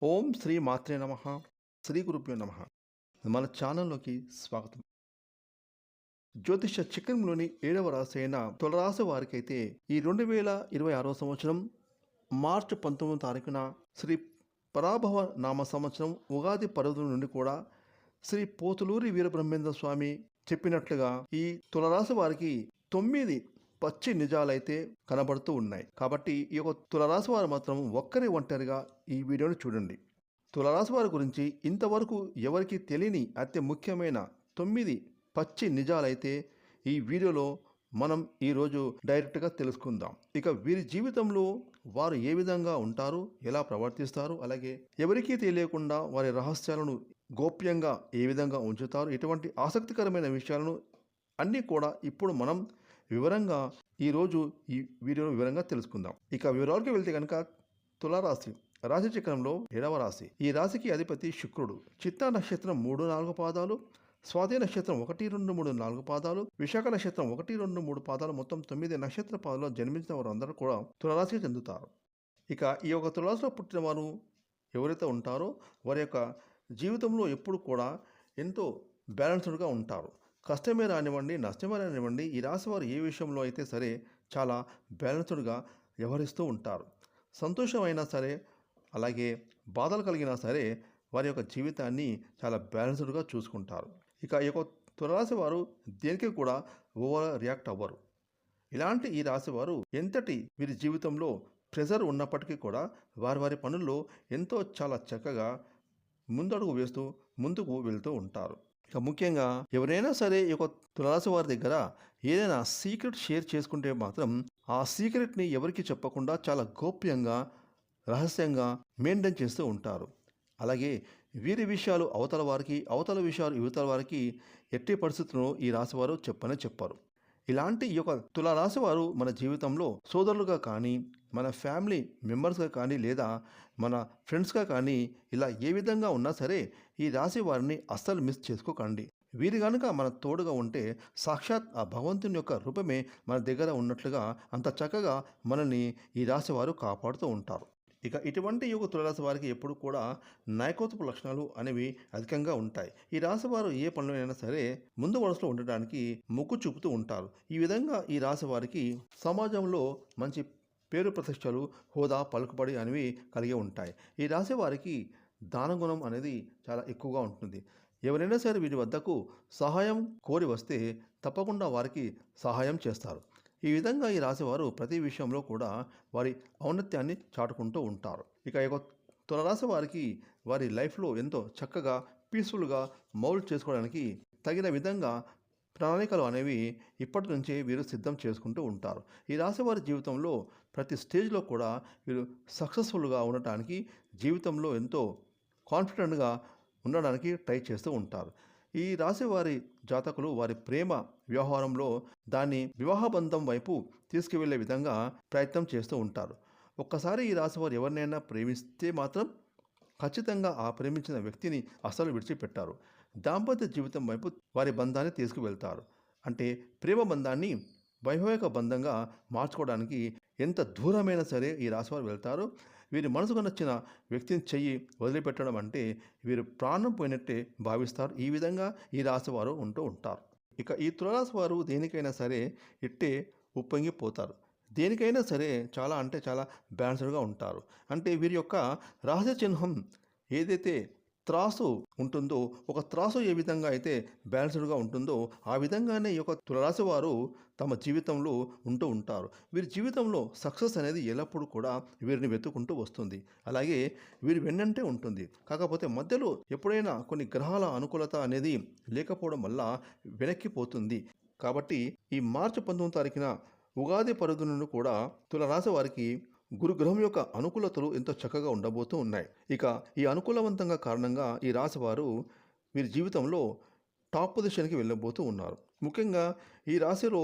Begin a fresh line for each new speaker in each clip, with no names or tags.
ఓం శ్రీ మాత్రే నమః. శ్రీ గురుభ్యో నమః. మన ఛానల్లోకి స్వాగతం. జ్యోతిష చక్రంలోని 7వ రాశి అయిన తులరాశి వారికైతే ఈ 2026 సంవత్సరం మార్చి 19వ తారీఖున శ్రీ పరాభవ నామ సంవత్సరం ఉగాది పర్వదినం నుండి కూడా శ్రీ పోతులూరి వీరబ్రహ్మేంద్ర స్వామి చెప్పినట్లుగా ఈ తులరాశి వారికి 9 పచ్చి నిజాలైతే కనబడుతూ ఉన్నాయి. కాబట్టి ఈ యొక్క తులరాశి వారు మాత్రం ఒంటరిగా ఈ వీడియోని చూడండి. తులరాశి వారి గురించి ఇంతవరకు ఎవరికి తెలియని అతి ముఖ్యమైన 9 పచ్చి నిజాలైతే ఈ వీడియోలో మనం ఈరోజు డైరెక్ట్గా తెలుసుకుందాం. ఇక వీరి జీవితంలో వారు ఏ విధంగా ఉంటారు, ఎలా ప్రవర్తిస్తారు, అలాగే ఎవరికీ తెలియకుండా వారి రహస్యాలను గోప్యంగా ఏ విధంగా ఉంచుతారు, ఇటువంటి ఆసక్తికరమైన విషయాలను అన్నీ కూడా ఇప్పుడు మనం వివరంగా ఈరోజు ఈ వీడియోలో వివరంగా తెలుసుకుందాం. ఇక వివరాలకు వెళ్తే కనుక తులారాశి రాశి చక్రంలో 7వ రాశి. ఈ రాశికి అధిపతి శుక్రుడు. చిత్తా నక్షత్రం 3-4 పాదాలు, స్వాతి నక్షత్రం 1-2-3-4 పాదాలు, విశాఖ నక్షత్రం 1-2-3 పాదాలు, మొత్తం 9 నక్షత్ర పాదాల్లో జన్మించిన వారందరూ కూడా తులారాశికి చెందుతారు. ఇక ఈ యొక్క తులారాశిలో పుట్టిన వారు ఎవరైతే ఉంటారో వారి యొక్క జీవితంలో ఎప్పుడు కూడా ఎంతో బ్యాలెన్స్డ్గా ఉంటారు. కష్టమే రానివ్వండి, నష్టమే రానివ్వండి, ఈ రాశి వారు ఏ విషయంలో అయితే సరే చాలా బ్యాలెన్స్డ్గా వ్యవహరిస్తూ ఉంటారు. సంతోషమైనా సరే, అలాగే బాధలు కలిగినా సరే వారి యొక్క జీవితాన్ని చాలా బ్యాలెన్స్డ్గా చూసుకుంటారు. ఇక ఈ యొక్క తులరాశి వారు దేనికి కూడా ఓవర్ రియాక్ట్ అవ్వరు. ఇలాంటి ఈ రాశి వారు ఎంతటి వీరి జీవితంలో ప్రెజర్ ఉన్నప్పటికీ కూడా వారి పనుల్లో ఎంతో చాలా చక్కగా ముందడుగు వేస్తూ ముందుకు వెళ్తూ ఉంటారు. ఇక ముఖ్యంగా ఎవరైనా సరే ఈ యొక్క తులరాశి వారి దగ్గర ఏదైనా సీక్రెట్ షేర్ చేసుకుంటే మాత్రం ఆ సీక్రెట్ని ఎవరికి చెప్పకుండా చాలా గోప్యంగా రహస్యంగా మెయింటైన్ చేస్తూ ఉంటారు. అలాగే వీరి విషయాలు అవతల విషయాలు యువతల వారికి ఎట్టి పరిస్థితుల్లో ఈ రాశివారు చెప్పరు. ఇలాంటి ఈ యొక్క తులారాశి వారు మన జీవితంలో సోదరులుగా కానీ, మన ఫ్యామిలీ మెంబర్స్గా కానీ, లేదా మన ఫ్రెండ్స్గా కానీ ఇలా ఏ విధంగా ఉన్నా సరే ఈ రాశి వారిని అస్సలు మిస్ చేసుకోకండి. వీరు కనుక మన తోడుగా ఉంటే సాక్షాత్ ఆ భగవంతుని యొక్క రూపమే మన దగ్గర ఉన్నట్లుగా అంత చక్కగా మనల్ని ఈ రాశి వారు కాపాడుతూ ఉంటారు. ఇక ఇటువంటి యుగ తులరాశి వారికి ఎప్పుడు కూడా నాయకత్వపు లక్షణాలు అనేవి అధికంగా ఉంటాయి. ఈ రాశి వారు ఏ పనులైనా సరే ముందు వరుసలో ఉండడానికి మొగ్గు చూపుతూ ఉంటారు. ఈ విధంగా ఈ రాశి వారికి సమాజంలో మంచి పేరు ప్రతిష్టలు, హోదా, పలుకుబడి అనేవి కలిగి ఉంటాయి. ఈ రాశి వారికి దానగుణం అనేది చాలా ఎక్కువగా ఉంటుంది. ఎవరైనా సరే వీరి వద్దకు సహాయం కోరి వస్తే తప్పకుండా వారికి సహాయం చేస్తారు. ఈ విధంగా ఈ రాశివారు ప్రతి విషయంలో కూడా వారి ఔన్నత్యాన్ని చాటుకుంటూ ఉంటారు. ఇక తులరాశి వారికి వారి లైఫ్లో ఎంతో చక్కగా పీస్ఫుల్గా మౌల్డ్ చేసుకోవడానికి తగిన విధంగా ప్రణాళికలు అనేవి ఇప్పటి నుంచే వీరు సిద్ధం చేసుకుంటూ ఉంటారు. ఈ రాశి వారి జీవితంలో ప్రతి స్టేజ్లో కూడా వీరు సక్సెస్ఫుల్గా ఉండటానికి, జీవితంలో ఎంతో కాన్ఫిడెంట్గా ఉండడానికి ట్రై చేస్తూ ఉంటారు. ఈ రాశి వారి జాతకులు వారి ప్రేమ వ్యవహారంలో దాన్ని వివాహ బంధం వైపు తీసుకువెళ్ళే విధంగా ప్రయత్నం చేస్తూ ఉంటారు. ఒక్కసారి ఈ రాశి వారు ఎవరినైనా ప్రేమిస్తే మాత్రం ఖచ్చితంగా ఆ ప్రేమించిన వ్యక్తిని అస్సలు విడిచిపెట్టారు. దాంపత్య జీవితం వైపు వారి బంధాన్ని తీసుకువెళ్తారు. అంటే ప్రేమ బంధాన్ని వైవాహిక బంధంగా మార్చుకోవడానికి ఎంత దూరమైనా సరే ఈ రాశివారు వెళ్తారు. వీరి మనసుకు నచ్చిన వ్యక్తిని చెయ్యి వదిలిపెట్టడం అంటే వీరు ప్రాణం పోయినట్టే భావిస్తారు. ఈ విధంగా ఈ రాశివారు ఉంటూ ఉంటారు. ఇక ఈ తులారాశి వారు దేనికైనా సరే ఇట్టే ఉప్పొంగిపోతారు. దేనికైనా సరే చాలా అంటే చాలా బ్యాలెన్స్డ్గా ఉంటారు. అంటే వీరి యొక్క రహస్య చిహ్నం ఏదైతే త్రాసు ఉంటుందో, ఒక త్రాసు ఏ విధంగా అయితే బ్యాలెన్స్డ్గా ఉంటుందో ఆ విధంగానే ఈ యొక్క తులరాశి వారు తమ జీవితంలో ఉంటూ ఉంటారు. వీరి జీవితంలో సక్సెస్ అనేది ఎల్లప్పుడూ కూడా వీరిని వెతుకుంటూ వస్తుంది. అలాగే వీరి వెన్నంటే ఉంటుంది. కాకపోతే మధ్యలో ఎప్పుడైనా కొన్ని గ్రహాల అనుకూలత అనేది లేకపోవడం వల్ల వెనక్కిపోతుంది. కాబట్టి ఈ మార్చి 19వ తారీఖున ఉగాది పర్వదినం నుండి కూడా తులరాశి వారికి గురుగ్రహం యొక్క అనుకూలతలు ఎంతో చక్కగా ఉండబోతూ ఉన్నాయి. ఇక ఈ అనుకూలవంతంగా కారణంగా ఈ రాశి వారు వీరి జీవితంలో టాప్ పొజిషన్కి వెళ్ళబోతూ ఉన్నారు. ముఖ్యంగా ఈ రాశిలో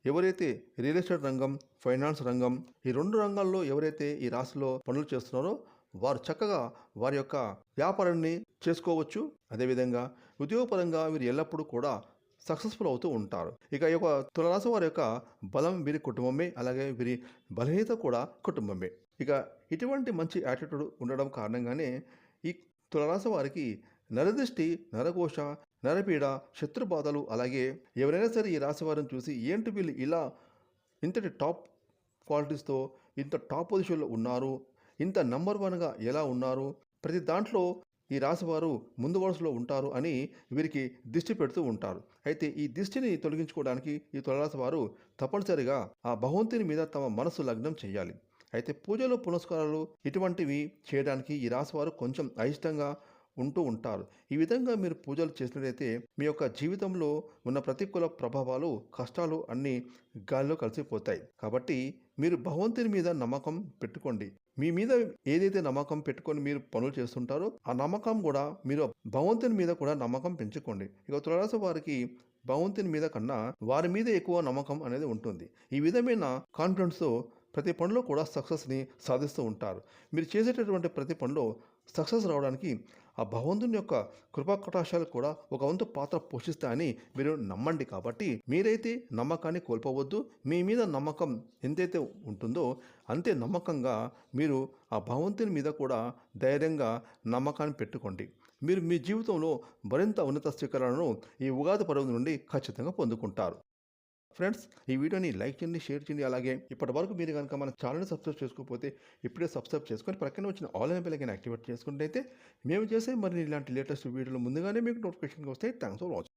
ఎవరైతే రియల్ ఎస్టేట్ రంగం, ఫైనాన్స్ రంగం, ఈ 2 రంగాల్లో ఎవరైతే ఈ రాశిలో పనులు చేస్తున్నారో వారు చక్కగా వారి యొక్క వ్యాపారాన్ని చేసుకోవచ్చు. అదేవిధంగా ఉద్యోగపరంగా వీరు ఎల్లప్పుడూ కూడా సక్సెస్ఫుల్ అవుతూ ఉంటారు. ఇక ఈ యొక్క తులరాశి వారి యొక్క బలం వీరి కుటుంబమే, అలాగే వీరి బలహీనత కూడా కుటుంబమే. ఇక ఇటువంటి మంచి యాటిట్యూడ్ ఉండడం కారణంగానే ఈ తులారాశి వారికి నరదృష్టి, నరఘోష, నరపీడ, శత్రుబాధలు అలాగే ఎవరైనా సరే ఈ రాశి వారిని చూసి ఏంటి వీళ్ళు ఇలా ఇంతటి టాప్ క్వాలిటీస్‌తో ఇంత టాప్ పొజిషన్‌లో ఉన్నారు. ఇంత నంబర్ వన్‌గా ఎలా ఉన్నారు? ప్రతి దాంట్లో ఈ రాశివారు ముందు వరుసలో ఉంటారు అని వీరికి దిష్టి పెడుతూ ఉంటారు. అయితే ఈ దిష్టిని తొలగించుకోవడానికి ఈ తులారాశి వారు తప్పనిసరిగా ఆ భగవంతుని మీద తమ మనస్సు లగ్నం చేయాలి. అయితే పూజలు, పునస్కారాలు ఇటువంటివి చేయడానికి ఈ రాశివారు కొంచెం అయిష్టంగా ఉంటూ ఉంటారు. ఈ విధంగా మీరు పూజలు చేసినట్లయితే మీ యొక్క జీవితంలో ఉన్న ప్రతికూల ప్రభావాలు, కష్టాలు అన్నీ గాలిలో కలిసిపోతాయి. కాబట్టి మీరు భగవంతుని మీద నమ్మకం పెట్టుకోండి. మీ మీద ఏదైతే నమ్మకం పెట్టుకొని మీరు పనులు చేస్తుంటారో ఆ నమ్మకం కూడా మీరు భగవంతుని మీద కూడా నమ్మకం పెంచుకోండి. ఇక తులారాశి వారికి భగవంతుని మీద కన్నా వారి మీద ఎక్కువ నమ్మకం అనేది ఉంటుంది. ఈ విధమైన కాన్ఫిడెన్స్‌తో ప్రతి పనిలో కూడా సక్సెస్‌ని సాధిస్తూ ఉంటారు. మీరు చేసేటటువంటి ప్రతి పనిలో సక్సెస్ రావడానికి ఆ భగవంతుని యొక్క కృపా కటాక్షాలు కూడా ఒక వంతు పాత్ర పోషిస్తాయని మీరు నమ్మండి. కాబట్టి మీరైతే నమ్మకాన్ని కోల్పోవద్దు. మీ మీద నమ్మకం ఎంతైతే ఉంటుందో అంతే నమ్మకంగా మీరు ఆ భగవంతుని మీద కూడా ధైర్యంగా నమ్మకాన్ని పెట్టుకోండి. మీరు మీ జీవితంలో మరింత ఉన్నత శిఖరాలను ఈ ఉగాది పర్వం నుండి ఖచ్చితంగా పొందుకుంటారు. ఫ్రెండ్స్, ఈ వీడియోని లైక్ చేయండి, షేర్ చేయండి. అలాగే ఇప్పటివరకు మీరు కనుక మన ఛానల్ని సబ్స్క్రైబ్ చేసుకోకపోతే ఇప్పుడే సబ్స్క్రైబ్ చేసుకొని ప్రక్కన వచ్చిన ఆల్ అనే బెల్ ఐకాన్ యాక్టివేట్ చేసుకుంటే మేము చేసే మరి ఇలాంటి లేటెస్ట్ వీడియోలు ముందుగానే మీకు నోటిఫికేషన్గా వస్తాయి. Thanks for watching.